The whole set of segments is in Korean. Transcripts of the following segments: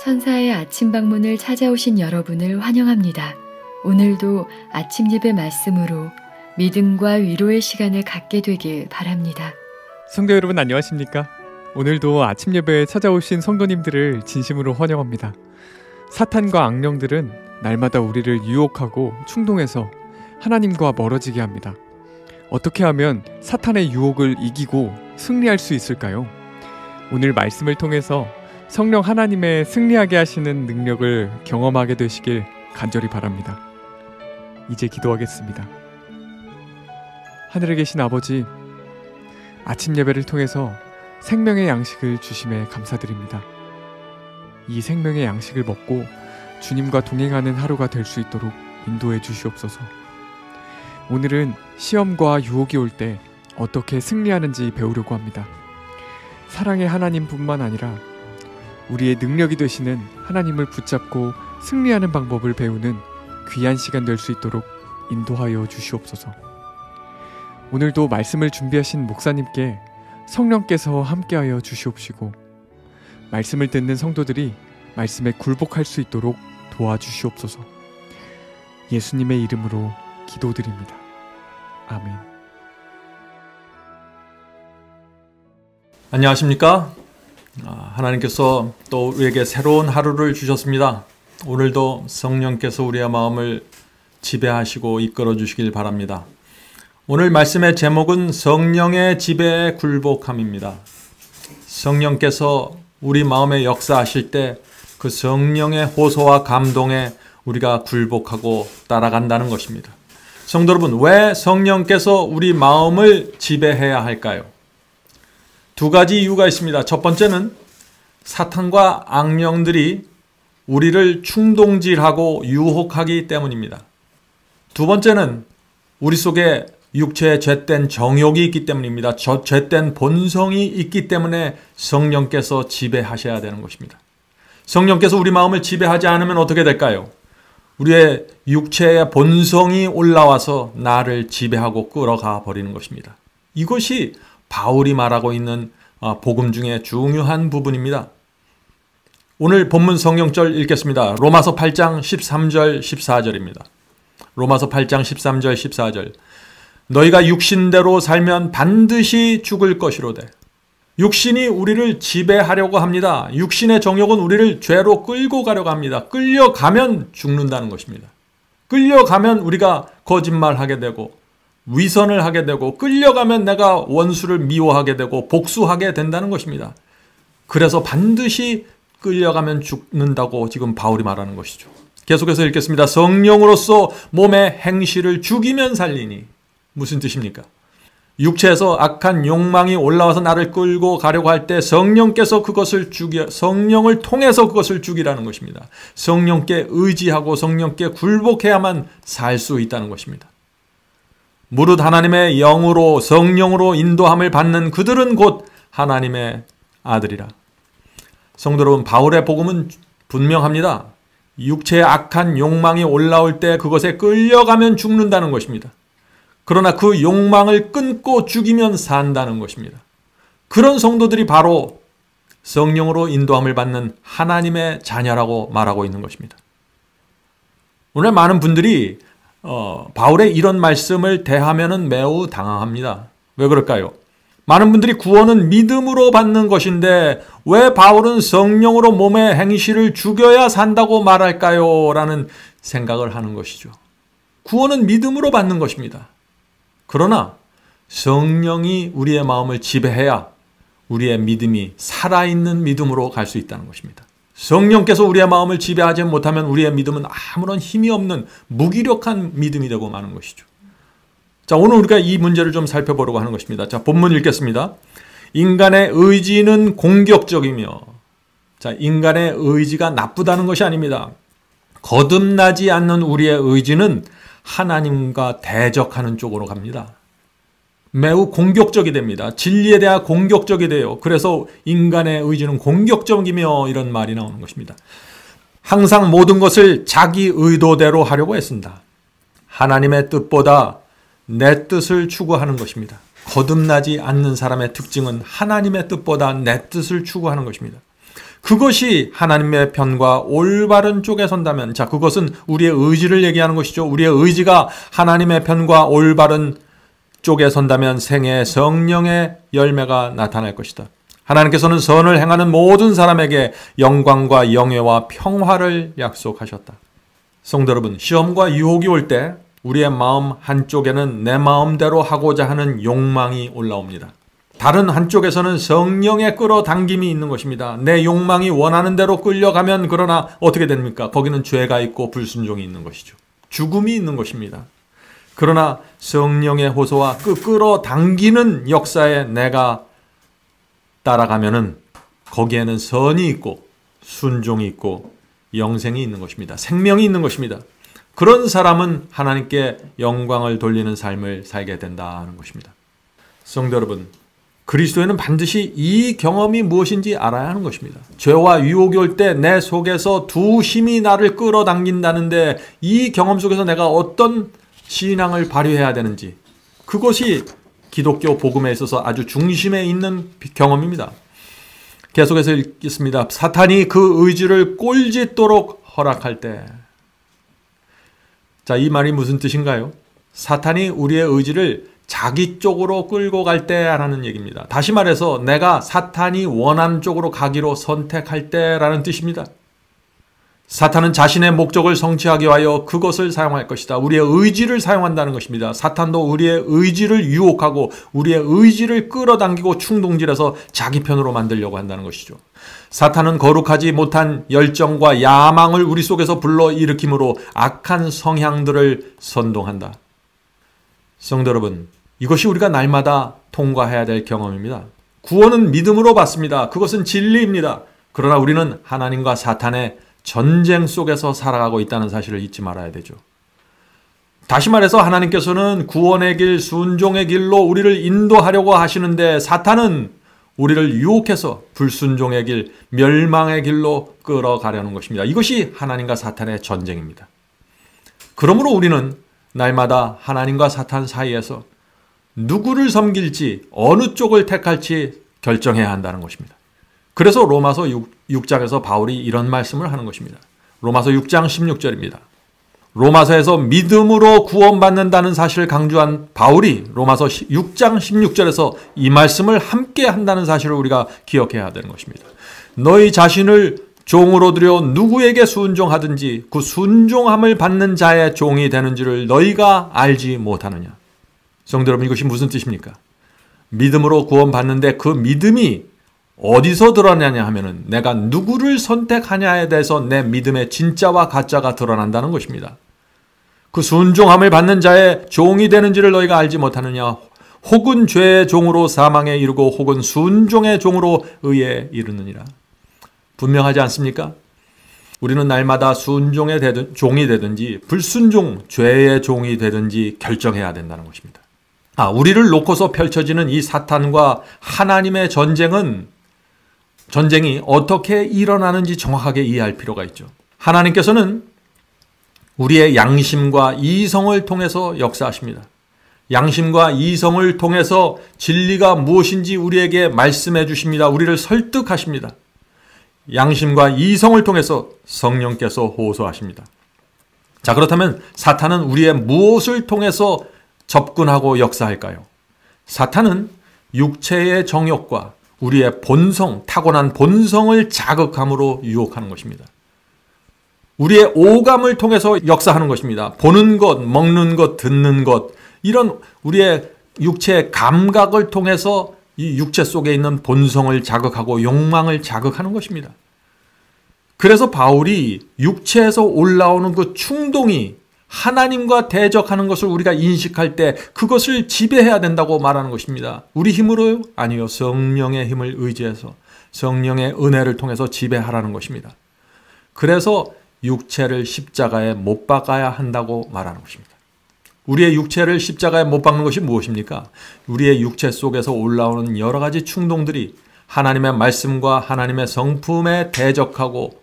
천사의 아침 방문을 찾아오신 여러분을 환영합니다. 오늘도 아침 예배 말씀으로 믿음과 위로의 시간을 갖게 되길 바랍니다. 성도 여러분 안녕하십니까? 오늘도 아침 예배에 찾아오신 성도님들을 진심으로 환영합니다. 사탄과 악령들은 날마다 우리를 유혹하고 충동해서 하나님과 멀어지게 합니다. 어떻게 하면 사탄의 유혹을 이기고 승리할 수 있을까요? 오늘 말씀을 통해서 성령 하나님의 승리하게 하시는 능력을 경험하게 되시길 간절히 바랍니다. 이제 기도하겠습니다. 하늘에 계신 아버지, 아침 예배를 통해서 생명의 양식을 주심에 감사드립니다. 이 생명의 양식을 먹고 주님과 동행하는 하루가 될 수 있도록 인도해 주시옵소서. 오늘은 시험과 유혹이 올 때 어떻게 승리하는지 배우려고 합니다. 사랑의 하나님뿐만 아니라 우리의 능력이 되시는 하나님을 붙잡고 승리하는 방법을 배우는 귀한 시간 될 수 있도록 인도하여 주시옵소서. 오늘도 말씀을 준비하신 목사님께 성령께서 함께하여 주시옵시고 말씀을 듣는 성도들이 말씀에 굴복할 수 있도록 도와주시옵소서. 예수님의 이름으로 기도드립니다. 아멘. 안녕하십니까? 하나님께서 또 우리에게 새로운 하루를 주셨습니다. 오늘도 성령께서 우리의 마음을 지배하시고 이끌어 주시길 바랍니다. 오늘 말씀의 제목은 성령의 지배에 굴복함입니다. 성령께서 우리 마음에 역사하실 때 그 성령의 호소와 감동에 우리가 굴복하고 따라간다는 것입니다. 성도 여러분, 왜 성령께서 우리 마음을 지배해야 할까요? 두 가지 이유가 있습니다. 첫 번째는 사탄과 악령들이 우리를 충동질하고 유혹하기 때문입니다. 두 번째는 우리 속에 육체의 죄된 정욕이 있기 때문입니다. 죄된 본성이 있기 때문에 성령께서 지배하셔야 되는 것입니다. 성령께서 우리 마음을 지배하지 않으면 어떻게 될까요? 우리의 육체의 본성이 올라와서 나를 지배하고 끌어가 버리는 것입니다. 이것이 바울이 말하고 있는 복음 중에 중요한 부분입니다. 오늘 본문 성경절 읽겠습니다. 로마서 8장 13절 14절입니다. 로마서 8장 13절 14절. 너희가 육신대로 살면 반드시 죽을 것이로되. 육신이 우리를 지배하려고 합니다. 육신의 정욕은 우리를 죄로 끌고 가려고 합니다. 끌려가면 죽는다는 것입니다. 끌려가면 우리가 거짓말하게 되고 위선을 하게 되고 끌려가면 내가 원수를 미워하게 되고 복수하게 된다는 것입니다. 그래서 반드시 끌려가면 죽는다고 지금 바울이 말하는 것이죠. 계속해서 읽겠습니다. 성령으로서 몸의 행실을 죽이면 살리니. 무슨 뜻입니까? 육체에서 악한 욕망이 올라와서 나를 끌고 가려고 할 때 성령께서 성령을 통해서 그것을 죽이라는 것입니다. 성령께 의지하고 성령께 굴복해야만 살 수 있다는 것입니다. 무릇 하나님의 영으로 성령으로 인도함을 받는 그들은 곧 하나님의 아들이라. 성도 여러분, 바울의 복음은 분명합니다. 육체의 악한 욕망이 올라올 때 그것에 끌려가면 죽는다는 것입니다. 그러나 그 욕망을 끊고 죽이면 산다는 것입니다. 그런 성도들이 바로 성령으로 인도함을 받는 하나님의 자녀라고 말하고 있는 것입니다. 오늘 많은 분들이 바울의 이런 말씀을 대하면은 매우 당황합니다. 왜 그럴까요? 많은 분들이 구원은 믿음으로 받는 것인데 왜 바울은 성령으로 몸의 행실을 죽여야 산다고 말할까요? 라는 생각을 하는 것이죠. 구원은 믿음으로 받는 것입니다. 그러나 성령이 우리의 마음을 지배해야 우리의 믿음이 살아있는 믿음으로 갈 수 있다는 것입니다. 성령께서 우리의 마음을 지배하지 못하면 우리의 믿음은 아무런 힘이 없는 무기력한 믿음이 되고 마는 것이죠. 자, 오늘 우리가 이 문제를 좀 살펴보려고 하는 것입니다. 자, 본문 읽겠습니다. 인간의 의지는 공격적이며, 자, 인간의 의지가 나쁘다는 것이 아닙니다. 거듭나지 않는 우리의 의지는 하나님과 대적하는 쪽으로 갑니다. 매우 공격적이 됩니다. 진리에 대한 공격적이 돼요. 그래서 인간의 의지는 공격적이며 이런 말이 나오는 것입니다. 항상 모든 것을 자기 의도대로 하려고 애쓴다. 하나님의 뜻보다 내 뜻을 추구하는 것입니다. 거듭나지 않는 사람의 특징은 하나님의 뜻보다 내 뜻을 추구하는 것입니다. 그것이 하나님의 편과 올바른 쪽에 선다면, 자, 그것은 우리의 의지를 얘기하는 것이죠. 우리의 의지가 하나님의 편과 올바른 쪽에 선다면 생애의 성령의 열매가 나타날 것이다. 하나님께서는 선을 행하는 모든 사람에게 영광과 영예와 평화를 약속하셨다. 성도 여러분, 시험과 유혹이 올 때 우리의 마음 한쪽에는 내 마음대로 하고자 하는 욕망이 올라옵니다. 다른 한쪽에서는 성령의 끌어당김이 있는 것입니다. 내 욕망이 원하는 대로 끌려가면 그러나 어떻게 됩니까? 거기는 죄가 있고 불순종이 있는 것이죠. 죽음이 있는 것입니다. 그러나 성령의 호소와 그 끌어당기는 역사에 내가 따라가면은 거기에는 선이 있고 순종이 있고 영생이 있는 것입니다. 생명이 있는 것입니다. 그런 사람은 하나님께 영광을 돌리는 삶을 살게 된다는 것입니다. 성도 여러분, 그리스도에는 반드시 이 경험이 무엇인지 알아야 하는 것입니다. 죄와 유혹이 올 때 내 속에서 두 힘이 나를 끌어당긴다는데 이 경험 속에서 내가 어떤 신앙을 발휘해야 되는지, 그것이 기독교 복음에 있어서 아주 중심에 있는 경험입니다. 계속해서 읽겠습니다. 사탄이 그 의지를 꼴짓도록 허락할 때. 자, 이 말이 무슨 뜻인가요? 사탄이 우리의 의지를 자기 쪽으로 끌고 갈 때라는 얘기입니다. 다시 말해서 내가 사탄이 원하는 쪽으로 가기로 선택할 때라는 뜻입니다. 사탄은 자신의 목적을 성취하기 위하여 그것을 사용할 것이다. 우리의 의지를 사용한다는 것입니다. 사탄도 우리의 의지를 유혹하고 우리의 의지를 끌어당기고 충동질해서 자기 편으로 만들려고 한다는 것이죠. 사탄은 거룩하지 못한 열정과 야망을 우리 속에서 불러일으킴으로 악한 성향들을 선동한다. 성도 여러분, 이것이 우리가 날마다 통과해야 될 경험입니다. 구원은 믿음으로 받습니다. 그것은 진리입니다. 그러나 우리는 하나님과 사탄의 전쟁 속에서 살아가고 있다는 사실을 잊지 말아야 되죠. 다시 말해서 하나님께서는 구원의 길, 순종의 길로 우리를 인도하려고 하시는데 사탄은 우리를 유혹해서 불순종의 길, 멸망의 길로 끌어가려는 것입니다. 이것이 하나님과 사탄의 전쟁입니다. 그러므로 우리는 날마다 하나님과 사탄 사이에서 누구를 섬길지 어느 쪽을 택할지 결정해야 한다는 것입니다. 그래서 로마서 6장에서 바울이 이런 말씀을 하는 것입니다. 로마서 6장 16절입니다. 로마서에서 믿음으로 구원받는다는 사실을 강조한 바울이 로마서 6장 16절에서 이 말씀을 함께 한다는 사실을 우리가 기억해야 되는 것입니다. 너희 자신을 종으로 들여 누구에게 순종하든지 그 순종함을 받는 자의 종이 되는지를 너희가 알지 못하느냐. 성도 여러분, 이것이 무슨 뜻입니까? 믿음으로 구원받는데 그 믿음이 어디서 드러나냐 하면은 내가 누구를 선택하냐에 대해서 내 믿음의 진짜와 가짜가 드러난다는 것입니다. 그 순종함을 받는 자의 종이 되는지를 너희가 알지 못하느냐. 혹은 죄의 종으로 사망에 이르고 혹은 순종의 종으로 의에 이르느니라. 분명하지 않습니까? 우리는 날마다 순종의 종이 되든지 불순종, 죄의 종이 되든지 결정해야 된다는 것입니다. 우리를 놓고서 펼쳐지는 이 사탄과 하나님의 전쟁이 어떻게 일어나는지 정확하게 이해할 필요가 있죠. 하나님께서는 우리의 양심과 이성을 통해서 역사하십니다. 양심과 이성을 통해서 진리가 무엇인지 우리에게 말씀해 주십니다. 우리를 설득하십니다. 양심과 이성을 통해서 성령께서 호소하십니다. 자, 그렇다면 사탄은 우리의 무엇을 통해서 접근하고 역사할까요? 사탄은 육체의 정욕과 우리의 본성, 타고난 본성을 자극함으로 유혹하는 것입니다. 우리의 오감을 통해서 역사하는 것입니다. 보는 것, 먹는 것, 듣는 것, 이런 우리의 육체의 감각을 통해서 이 육체 속에 있는 본성을 자극하고 욕망을 자극하는 것입니다. 그래서 바울이 육체에서 올라오는 그 충동이 하나님과 대적하는 것을 우리가 인식할 때 그것을 지배해야 된다고 말하는 것입니다. 우리 힘으로요? 아니요. 성령의 힘을 의지해서 성령의 은혜를 통해서 지배하라는 것입니다. 그래서 육체를 십자가에 못 박아야 한다고 말하는 것입니다. 우리의 육체를 십자가에 못 박는 것이 무엇입니까? 우리의 육체 속에서 올라오는 여러 가지 충동들이 하나님의 말씀과 하나님의 성품에 대적하고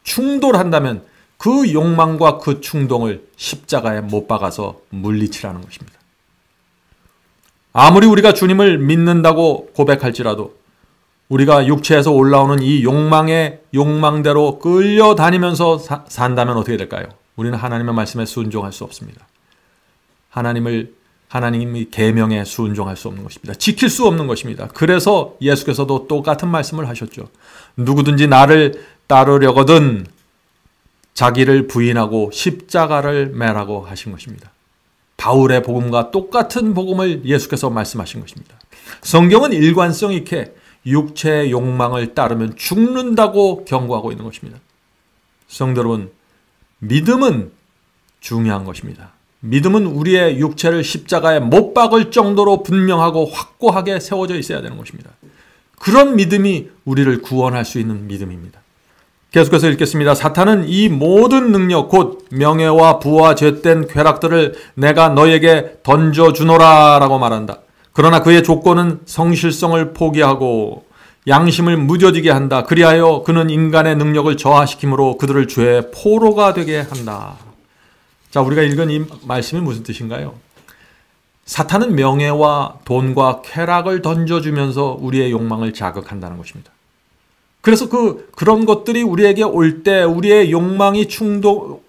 충돌한다면 그 욕망과 그 충동을 십자가에 못 박아서 물리치라는 것입니다. 아무리 우리가 주님을 믿는다고 고백할지라도 우리가 육체에서 올라오는 이 욕망의 욕망대로 끌려다니면서 산다면 어떻게 될까요? 우리는 하나님의 말씀에 순종할 수 없습니다. 하나님의 계명에 순종할 수 없는 것입니다. 지킬 수 없는 것입니다. 그래서 예수께서도 똑같은 말씀을 하셨죠. 누구든지 나를 따르려거든 자기를 부인하고 십자가를 매라고 하신 것입니다. 바울의 복음과 똑같은 복음을 예수께서 말씀하신 것입니다. 성경은 일관성 있게 육체의 욕망을 따르면 죽는다고 경고하고 있는 것입니다. 성도 여러분, 믿음은 중요한 것입니다. 믿음은 우리의 육체를 십자가에 못 박을 정도로 분명하고 확고하게 세워져 있어야 되는 것입니다. 그런 믿음이 우리를 구원할 수 있는 믿음입니다. 계속해서 읽겠습니다. 사탄은 이 모든 능력 곧 명예와 부와 죄된 쾌락들을 내가 너에게 던져주노라 라고 말한다. 그러나 그의 조건은 성실성을 포기하고 양심을 무뎌지게 한다. 그리하여 그는 인간의 능력을 저하시킴으로 그들을 죄의 포로가 되게 한다. 자, 우리가 읽은 이 말씀이 무슨 뜻인가요? 사탄은 명예와 돈과 쾌락을 던져주면서 우리의 욕망을 자극한다는 것입니다. 그래서 그런 것들이 우리에게 올 때 우리의 욕망이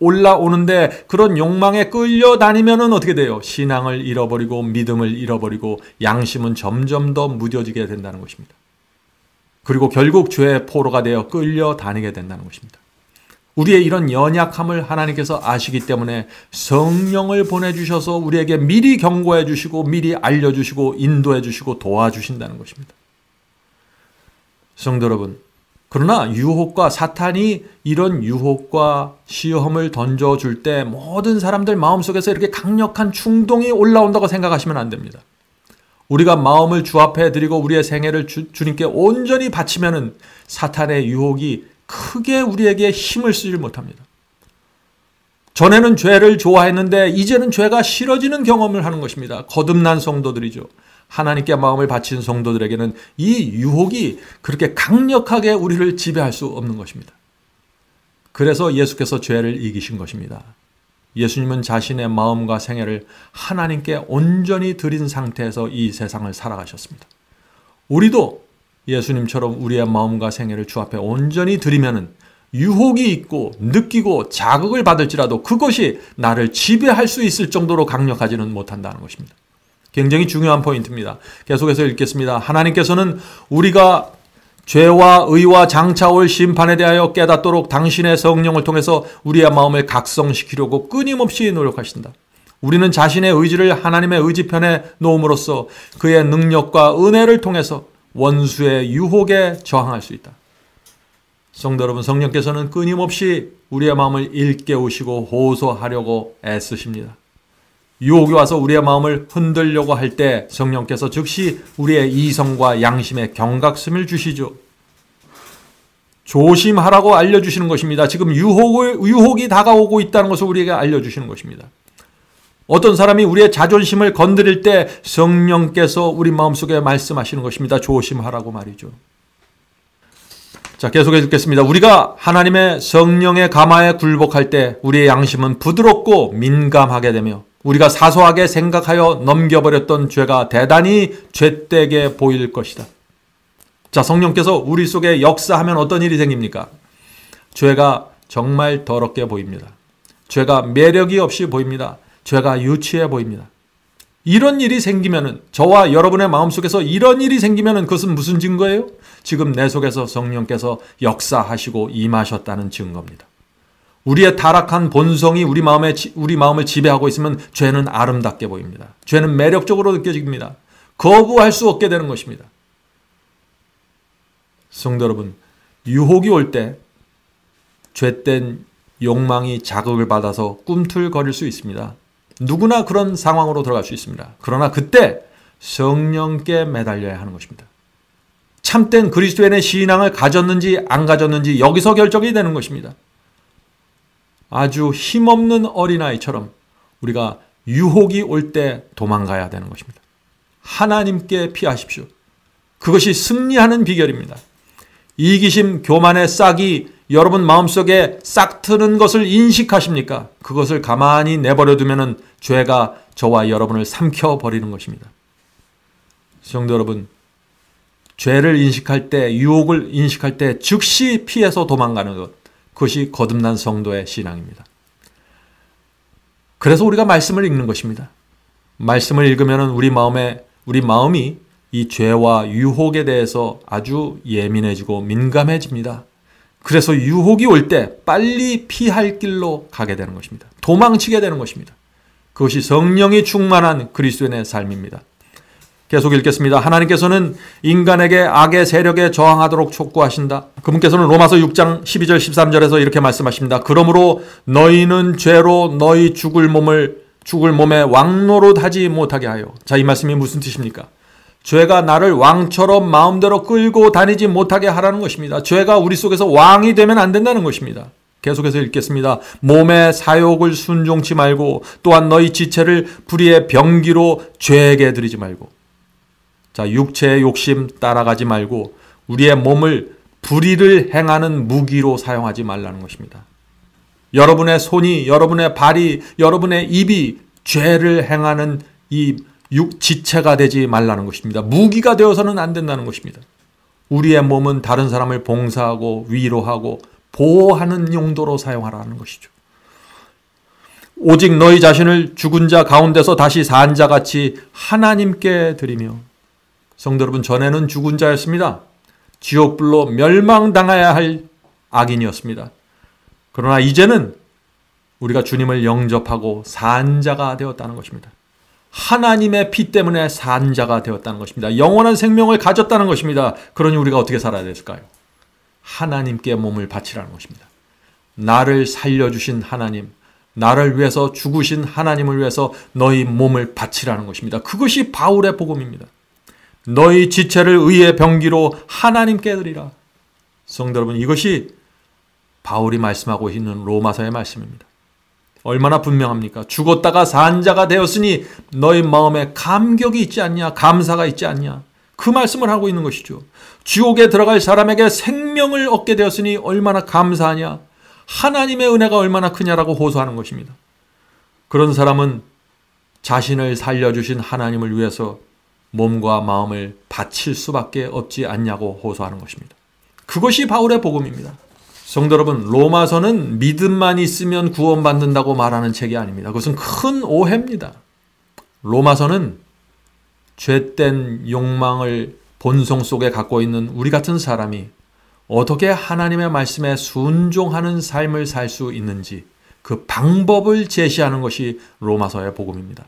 올라오는데 그런 욕망에 끌려다니면은 어떻게 돼요? 신앙을 잃어버리고 믿음을 잃어버리고 양심은 점점 더 무뎌지게 된다는 것입니다. 그리고 결국 죄의 포로가 되어 끌려다니게 된다는 것입니다. 우리의 이런 연약함을 하나님께서 아시기 때문에 성령을 보내주셔서 우리에게 미리 경고해 주시고 미리 알려주시고 인도해 주시고 도와주신다는 것입니다. 성도 여러분, 그러나 유혹과 사탄이 이런 유혹과 시험을 던져줄 때 모든 사람들 마음속에서 이렇게 강력한 충동이 올라온다고 생각하시면 안 됩니다. 우리가 마음을 주 앞에 드리고 우리의 생애를 주님께 온전히 바치면은 사탄의 유혹이 크게 우리에게 힘을 쓰지 못합니다. 전에는 죄를 좋아했는데 이제는 죄가 싫어지는 경험을 하는 것입니다. 거듭난 성도들이죠. 하나님께 마음을 바친 성도들에게는 이 유혹이 그렇게 강력하게 우리를 지배할 수 없는 것입니다. 그래서 예수께서 죄를 이기신 것입니다. 예수님은 자신의 마음과 생애를 하나님께 온전히 드린 상태에서 이 세상을 살아가셨습니다. 우리도 예수님처럼 우리의 마음과 생애를 주 앞에 온전히 드리면은 유혹이 있고 느끼고 자극을 받을지라도 그것이 나를 지배할 수 있을 정도로 강력하지는 못한다는 것입니다. 굉장히 중요한 포인트입니다. 계속해서 읽겠습니다. 하나님께서는 우리가 죄와 의와 장차 올 심판에 대하여 깨닫도록 당신의 성령을 통해서 우리의 마음을 각성시키려고 끊임없이 노력하신다. 우리는 자신의 의지를 하나님의 의지편에 놓음으로써 그의 능력과 은혜를 통해서 원수의 유혹에 저항할 수 있다. 성도 여러분, 성령께서는 끊임없이 우리의 마음을 일깨우시고 호소하려고 애쓰십니다. 유혹이 와서 우리의 마음을 흔들려고 할 때 성령께서 즉시 우리의 이성과 양심에 경각심을 주시죠. 조심하라고 알려주시는 것입니다. 지금 유혹이 다가오고 있다는 것을 우리에게 알려주시는 것입니다. 어떤 사람이 우리의 자존심을 건드릴 때 성령께서 우리 마음속에 말씀하시는 것입니다. 조심하라고 말이죠. 자, 계속해 읽겠습니다. 우리가 하나님의 성령의 감화에 굴복할 때 우리의 양심은 부드럽고 민감하게 되며 우리가 사소하게 생각하여 넘겨버렸던 죄가 대단히 죄되게 보일 것이다. 자, 성령께서 우리 속에 역사하면 어떤 일이 생깁니까? 죄가 정말 더럽게 보입니다. 죄가 매력이 없이 보입니다. 죄가 유치해 보입니다. 이런 일이 생기면은, 저와 여러분의 마음속에서 이런 일이 생기면은 그것은 무슨 증거예요? 지금 내 속에서 성령께서 역사하시고 임하셨다는 증거입니다. 우리의 타락한 본성이 우리 마음을 지배하고 있으면 죄는 아름답게 보입니다. 죄는 매력적으로 느껴집니다. 거부할 수 없게 되는 것입니다. 성도 여러분, 유혹이 올 때 죄된 욕망이 자극을 받아서 꿈틀거릴 수 있습니다. 누구나 그런 상황으로 들어갈 수 있습니다. 그러나 그때 성령께 매달려야 하는 것입니다. 참된 그리스도인의 신앙을 가졌는지 안 가졌는지 여기서 결정이 되는 것입니다. 아주 힘없는 어린아이처럼 우리가 유혹이 올 때 도망가야 되는 것입니다. 하나님께 피하십시오. 그것이 승리하는 비결입니다. 이기심, 교만의 싹이 여러분 마음속에 싹 트는 것을 인식하십니까? 그것을 가만히 내버려 두면은 죄가 저와 여러분을 삼켜버리는 것입니다. 성도 여러분, 죄를 인식할 때, 유혹을 인식할 때 즉시 피해서 도망가는 것, 그것이 거듭난 성도의 신앙입니다. 그래서 우리가 말씀을 읽는 것입니다. 말씀을 읽으면 우리 마음이 이 죄와 유혹에 대해서 아주 예민해지고 민감해집니다. 그래서 유혹이 올 때 빨리 피할 길로 가게 되는 것입니다. 도망치게 되는 것입니다. 그것이 성령이 충만한 그리스도인의 삶입니다. 계속 읽겠습니다. 하나님께서는 인간에게 악의 세력에 저항하도록 촉구하신다. 그분께서는 로마서 6장 12절 13절에서 이렇게 말씀하십니다. 그러므로 너희는 죄로 너희 죽을 몸에 왕노릇하지 못하게 하여. 자, 이 말씀이 무슨 뜻입니까? 죄가 나를 왕처럼 마음대로 끌고 다니지 못하게 하라는 것입니다. 죄가 우리 속에서 왕이 되면 안 된다는 것입니다. 계속해서 읽겠습니다. 몸의 사욕을 순종치 말고 또한 너희 지체를 불의의 병기로 죄에게 드리지 말고. 자, 육체의 욕심 따라가지 말고 우리의 몸을 불의를 행하는 무기로 사용하지 말라는 것입니다. 여러분의 손이, 여러분의 발이, 여러분의 입이 죄를 행하는 이 지체가 되지 말라는 것입니다. 무기가 되어서는 안 된다는 것입니다. 우리의 몸은 다른 사람을 봉사하고 위로하고 보호하는 용도로 사용하라는 것이죠. 오직 너희 자신을 죽은 자 가운데서 다시 산 자같이 하나님께 드리며. 성도 여러분, 전에는 죽은 자였습니다. 지옥불로 멸망당해야 할 악인이었습니다. 그러나 이제는 우리가 주님을 영접하고 산 자가 되었다는 것입니다. 하나님의 피 때문에 산 자가 되었다는 것입니다. 영원한 생명을 가졌다는 것입니다. 그러니 우리가 어떻게 살아야 될까요? 하나님께 몸을 바치라는 것입니다. 나를 살려주신 하나님, 나를 위해서 죽으신 하나님을 위해서 너희 몸을 바치라는 것입니다. 그것이 바울의 복음입니다. 너희 지체를 의의 병기로 하나님께 드리라. 성도 여러분, 이것이 바울이 말씀하고 있는 로마서의 말씀입니다. 얼마나 분명합니까? 죽었다가 산 자가 되었으니 너희 마음에 감격이 있지 않냐? 감사가 있지 않냐? 그 말씀을 하고 있는 것이죠. 지옥에 들어갈 사람에게 생명을 얻게 되었으니 얼마나 감사하냐? 하나님의 은혜가 얼마나 크냐라고 호소하는 것입니다. 그런 사람은 자신을 살려주신 하나님을 위해서 몸과 마음을 바칠 수밖에 없지 않냐고 호소하는 것입니다. 그것이 바울의 복음입니다. 성도 여러분, 로마서는 믿음만 있으면 구원받는다고 말하는 책이 아닙니다. 그것은 큰 오해입니다. 로마서는 죄된 욕망을 본성 속에 갖고 있는 우리 같은 사람이 어떻게 하나님의 말씀에 순종하는 삶을 살 수 있는지 그 방법을 제시하는 것이 로마서의 복음입니다.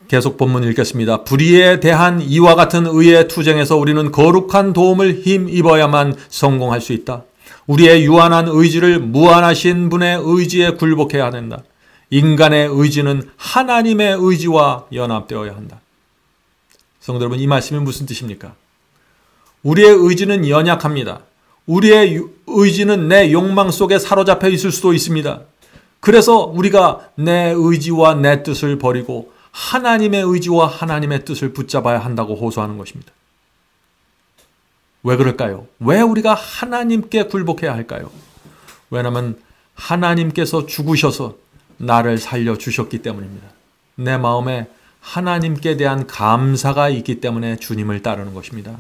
계속 본문 읽겠습니다. 불의에 대한 이와 같은 의의 투쟁에서 우리는 거룩한 도움을 힘입어야만 성공할 수 있다. 우리의 유한한 의지를 무한하신 분의 의지에 굴복해야 된다. 인간의 의지는 하나님의 의지와 연합되어야 한다. 성도 여러분, 이 말씀이 무슨 뜻입니까? 우리의 의지는 연약합니다. 우리의 의지는 내 욕망 속에 사로잡혀 있을 수도 있습니다. 그래서 우리가 내 의지와 내 뜻을 버리고 하나님의 의지와 하나님의 뜻을 붙잡아야 한다고 호소하는 것입니다. 왜 그럴까요? 왜 우리가 하나님께 굴복해야 할까요? 왜냐하면 하나님께서 죽으셔서 나를 살려주셨기 때문입니다. 내 마음에 하나님께 대한 감사가 있기 때문에 주님을 따르는 것입니다.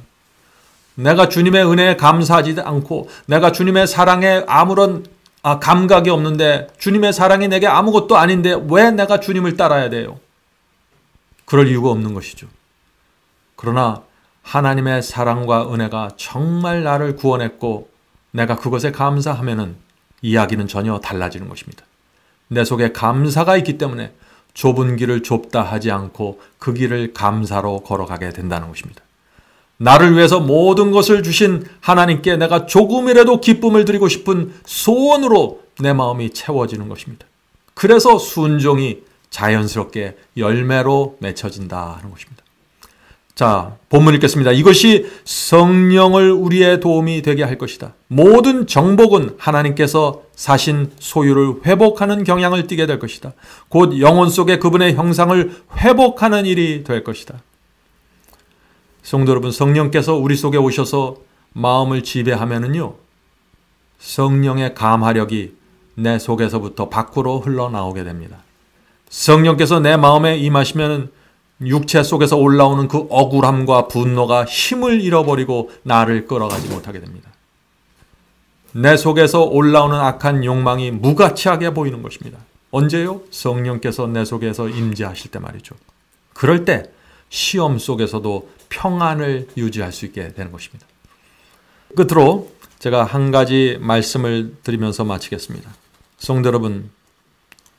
내가 주님의 은혜에 감사하지 않고 내가 주님의 사랑에 아무런 감각이 없는데 주님의 사랑이 내게 아무것도 아닌데 왜 내가 주님을 따라야 돼요? 그럴 이유가 없는 것이죠. 그러나 하나님의 사랑과 은혜가 정말 나를 구원했고 내가 그것에 감사하면은 이야기는 전혀 달라지는 것입니다. 내 속에 감사가 있기 때문에 좁은 길을 좁다 하지 않고 그 길을 감사로 걸어가게 된다는 것입니다. 나를 위해서 모든 것을 주신 하나님께 내가 조금이라도 기쁨을 드리고 싶은 소원으로 내 마음이 채워지는 것입니다. 그래서 순종이 자연스럽게 열매로 맺혀진다 하는 것입니다. 자, 본문 읽겠습니다. 이것이 성령을 우리의 도움이 되게 할 것이다. 모든 정복은 하나님께서 사신 소유를 회복하는 경향을 띠게 될 것이다. 곧 영혼 속에 그분의 형상을 회복하는 일이 될 것이다. 성도 여러분, 성령께서 우리 속에 오셔서 마음을 지배하면은요, 성령의 감화력이 내 속에서부터 밖으로 흘러나오게 됩니다. 성령께서 내 마음에 임하시면 육체 속에서 올라오는 그 억울함과 분노가 힘을 잃어버리고 나를 끌어가지 못하게 됩니다. 내 속에서 올라오는 악한 욕망이 무가치하게 보이는 것입니다. 언제요? 성령께서 내 속에서 임재하실 때 말이죠. 그럴 때 시험 속에서도 평안을 유지할 수 있게 되는 것입니다. 끝으로 제가 한 가지 말씀을 드리면서 마치겠습니다. 성도 여러분,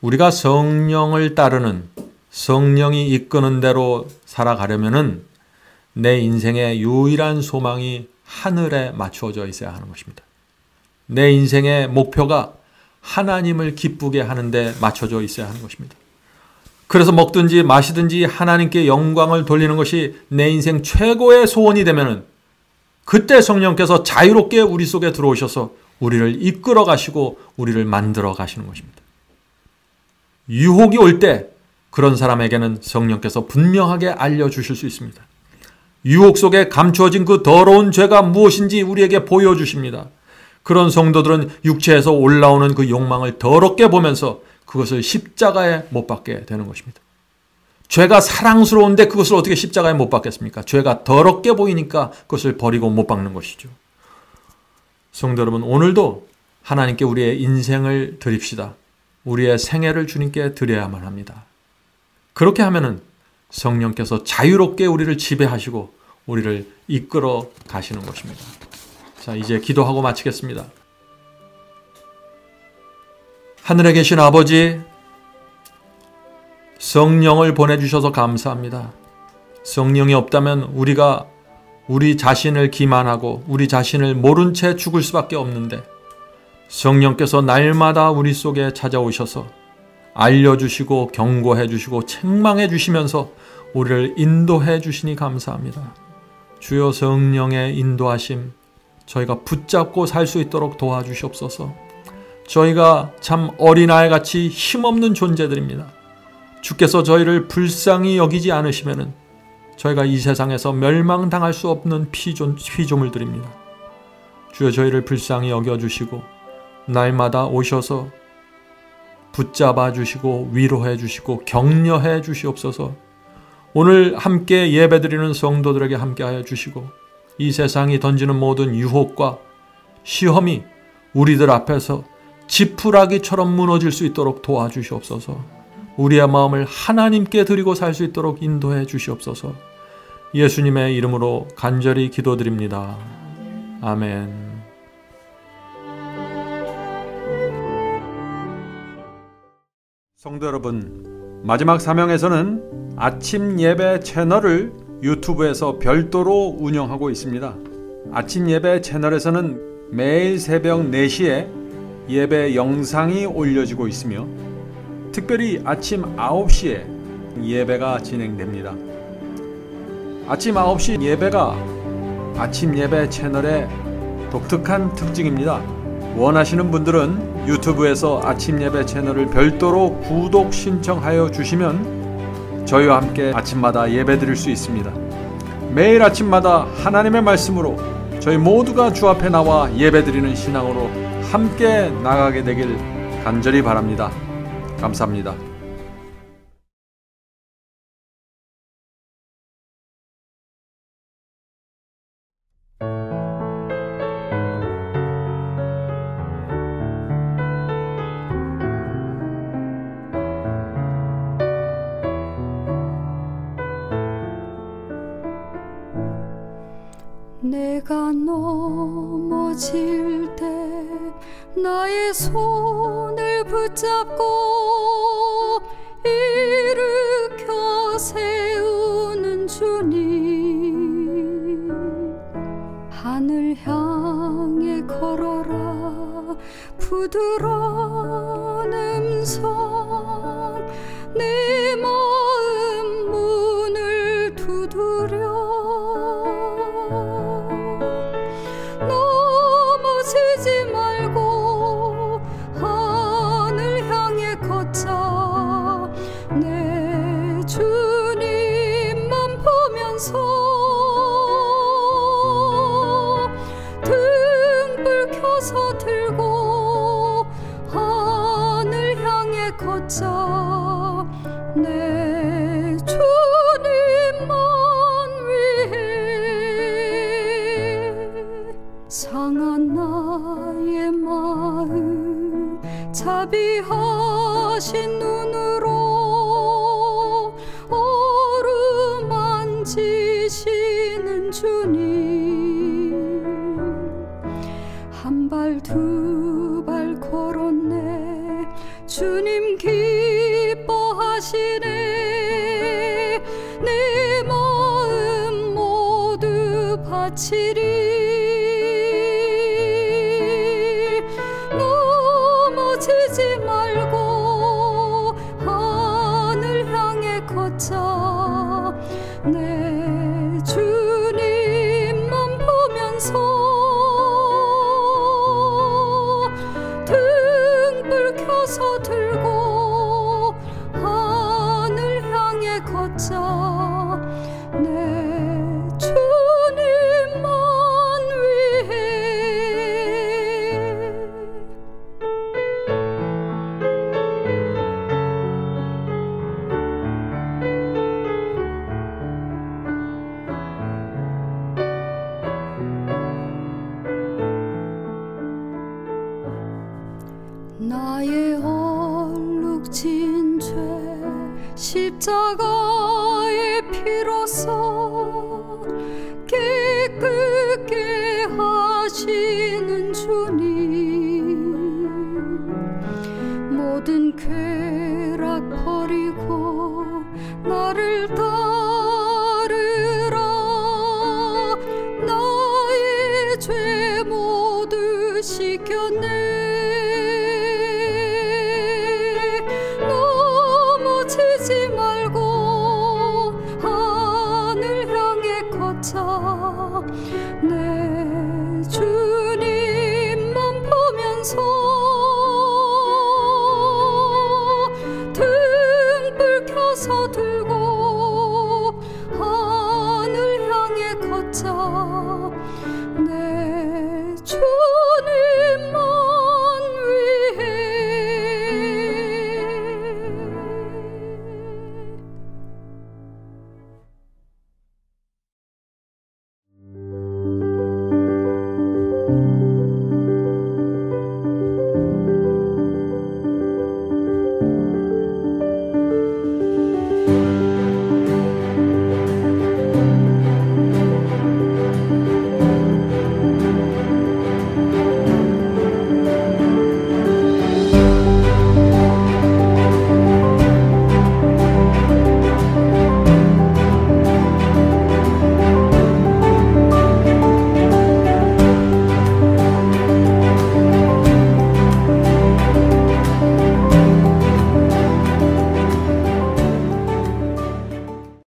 우리가 성령을 따르는, 성령이 이끄는 대로 살아가려면은 내 인생의 유일한 소망이 하늘에 맞추어져 있어야 하는 것입니다. 내 인생의 목표가 하나님을 기쁘게 하는데 맞춰져 있어야 하는 것입니다. 그래서 먹든지 마시든지 하나님께 영광을 돌리는 것이 내 인생 최고의 소원이 되면은 그때 성령께서 자유롭게 우리 속에 들어오셔서 우리를 이끌어 가시고 우리를 만들어 가시는 것입니다. 유혹이 올 때 그런 사람에게는 성령께서 분명하게 알려주실 수 있습니다. 유혹 속에 감추어진 그 더러운 죄가 무엇인지 우리에게 보여주십니다. 그런 성도들은 육체에서 올라오는 그 욕망을 더럽게 보면서 그것을 십자가에 못 박게 되는 것입니다. 죄가 사랑스러운데 그것을 어떻게 십자가에 못 박겠습니까? 죄가 더럽게 보이니까 그것을 버리고 못 박는 것이죠. 성도 여러분, 오늘도 하나님께 우리의 인생을 드립시다. 우리의 생애를 주님께 드려야만 합니다. 그렇게 하면은 성령께서 자유롭게 우리를 지배하시고 우리를 이끌어 가시는 것입니다. 자, 이제 기도하고 마치겠습니다. 하늘에 계신 아버지, 성령을 보내주셔서 감사합니다. 성령이 없다면 우리가 우리 자신을 기만하고 우리 자신을 모른 채 죽을 수밖에 없는데 성령께서 날마다 우리 속에 찾아오셔서 알려주시고 경고해 주시고 책망해 주시면서 우리를 인도해 주시니 감사합니다. 주여, 성령의 인도하심 저희가 붙잡고 살 수 있도록 도와주시옵소서. 저희가 참 어린아이같이 힘없는 존재들입니다. 주께서 저희를 불쌍히 여기지 않으시면은 저희가 이 세상에서 멸망당할 수 없는 피조물들입니다. 주여, 저희를 불쌍히 여겨주시고 날마다 오셔서 붙잡아 주시고 위로해 주시고 격려해 주시옵소서. 오늘 함께 예배드리는 성도들에게 함께하여 주시고 이 세상이 던지는 모든 유혹과 시험이 우리들 앞에서 지푸라기처럼 무너질 수 있도록 도와주시옵소서. 우리의 마음을 하나님께 드리고 살 수 있도록 인도해 주시옵소서. 예수님의 이름으로 간절히 기도드립니다. 아멘. 성도 여러분, 마지막 사명에서는 아침 예배 채널을 유튜브에서 별도로 운영하고 있습니다. 아침 예배 채널에서는 매일 새벽 4시에 예배 영상이 올려지고 있으며 특별히 아침 9시에 예배가 진행됩니다. 아침 9시 예배가 아침 예배 채널의 독특한 특징입니다. 원하시는 분들은 유튜브에서 아침 예배 채널을 별도로 구독 신청하여 주시면 저희와 함께 아침마다 예배 드릴 수 있습니다. 매일 아침마다 하나님의 말씀으로 저희 모두가 주 앞에 나와 예배 드리는 신앙으로 함께 나가게 되길 간절히 바랍니다. 감사합니다. 내가 넘어질 때 나의 손을 붙잡고 일으켜 세우는 주님, 하늘 향해 걸어라 부드러운 음성, 내 마음 문을 두드려 넘어지지 말고 하늘 향해 걷자. 내 주님만 보면서 등불 켜서 들고 하늘 향해 걷자. 내 주님 나의 마음 자비하신 눈으로 어루만지시는 주님, 한 발 두 발 걸었네. 주님 기뻐하시네. 내 마음 모두 바치리. 넘어지지 말고 하늘 향해 걷자. 내 주님만 보면서 등불 켜서 들고 하늘 향해 걷자. 내 주님만 위해. 나의 얼룩진 죄 십자가의 피로써 깨끗게 하시는 주님, 모든 쾌락 버리고 나를 따르라. 나의 죄 모두 씻겼네. 넘어지지 말고 하늘 향해 걷자. 내 주님만 보면서 등불 켜서 들고 하늘 향해 걷자. 내 주님만 위해.